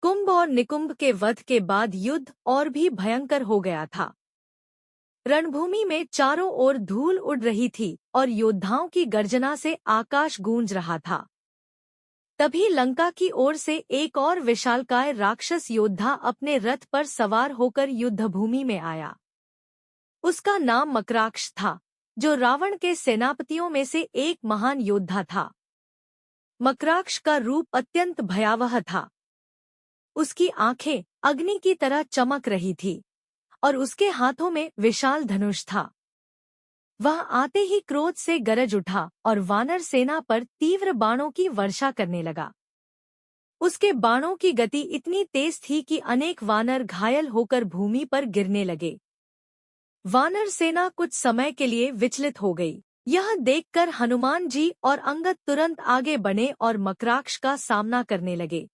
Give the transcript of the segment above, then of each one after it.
कुंभ और निकुंभ के वध के बाद युद्ध और भी भयंकर हो गया था। रणभूमि में चारों ओर धूल उड़ रही थी और योद्धाओं की गर्जना से आकाश गूंज रहा था। तभी लंका की ओर से एक और विशालकाय राक्षस योद्धा अपने रथ पर सवार होकर युद्धभूमि में आया। उसका नाम मकराक्ष था, जो रावण के सेनापतियों में से एक महान योद्धा था। मकराक्ष का रूप अत्यंत भयावह था। उसकी आंखें अग्नि की तरह चमक रही थी और उसके हाथों में विशाल धनुष था। वह आते ही क्रोध से गरज उठा और वानर सेना पर तीव्र बाणों की वर्षा करने लगा। उसके बाणों की गति इतनी तेज थी कि अनेक वानर घायल होकर भूमि पर गिरने लगे। वानर सेना कुछ समय के लिए विचलित हो गई। यह देखकर हनुमान जी और अंगद तुरंत आगे बढ़े और मकराक्ष का सामना करने लगे।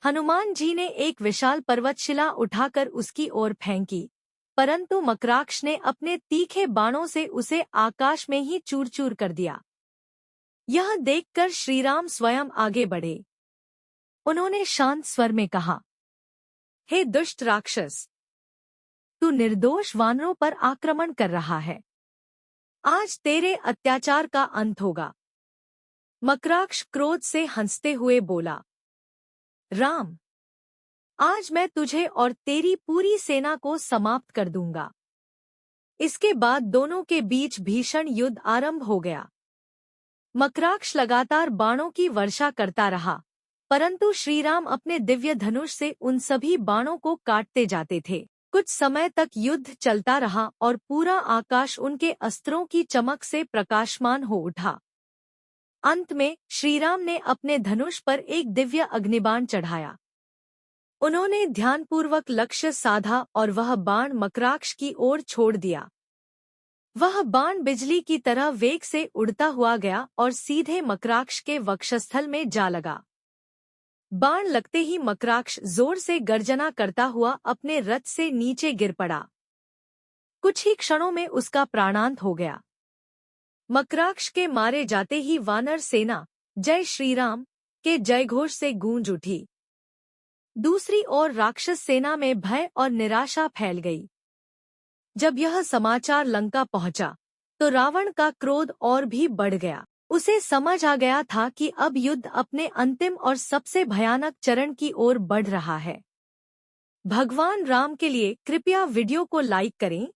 हनुमान जी ने एक विशाल पर्वतशिला उठाकर उसकी ओर फेंकी, परंतु मकराक्ष ने अपने तीखे बाणों से उसे आकाश में ही चूर-चूर कर दिया। यह देखकर श्रीराम स्वयं आगे बढ़े। उन्होंने शांत स्वर में कहा, हे दुष्ट राक्षस, तू निर्दोष वानरों पर आक्रमण कर रहा है। आज तेरे अत्याचार का अंत होगा। मकराक्ष क्रोध से हंसते हुए बोला, राम, आज मैं तुझे और तेरी पूरी सेना को समाप्त कर दूंगा। इसके बाद दोनों के बीच भीषण युद्ध आरंभ हो गया। मकराक्ष लगातार बाणों की वर्षा करता रहा, परंतु श्रीराम अपने दिव्य धनुष से उन सभी बाणों को काटते जाते थे। कुछ समय तक युद्ध चलता रहा और पूरा आकाश उनके अस्त्रों की चमक से प्रकाशमान हो उठा। अंत में श्रीराम ने अपने धनुष पर एक दिव्य अग्निबाण चढ़ाया। उन्होंने ध्यानपूर्वक लक्ष्य साधा और वह बाण मकराक्ष की ओर छोड़ दिया। वह बाण बिजली की तरह वेग से उड़ता हुआ गया और सीधे मकराक्ष के वक्षस्थल में जा लगा। बाण लगते ही मकराक्ष जोर से गर्जना करता हुआ अपने रथ से नीचे गिर पड़ा। कुछ ही क्षणों में उसका प्राणांत हो गया। मकराक्ष के मारे जाते ही वानर सेना जय श्रीराम के जयघोष से गूंज उठी। दूसरी ओर राक्षस सेना में भय और निराशा फैल गई। जब यह समाचार लंका पहुंचा, तो रावण का क्रोध और भी बढ़ गया। उसे समझ आ गया था कि अब युद्ध अपने अंतिम और सबसे भयानक चरण की ओर बढ़ रहा है। भगवान राम के लिए कृपया वीडियो को लाइक करें,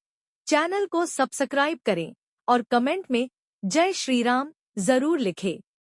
चैनल को सब्सक्राइब करें और कमेंट में जय श्री राम जरूर लिखें।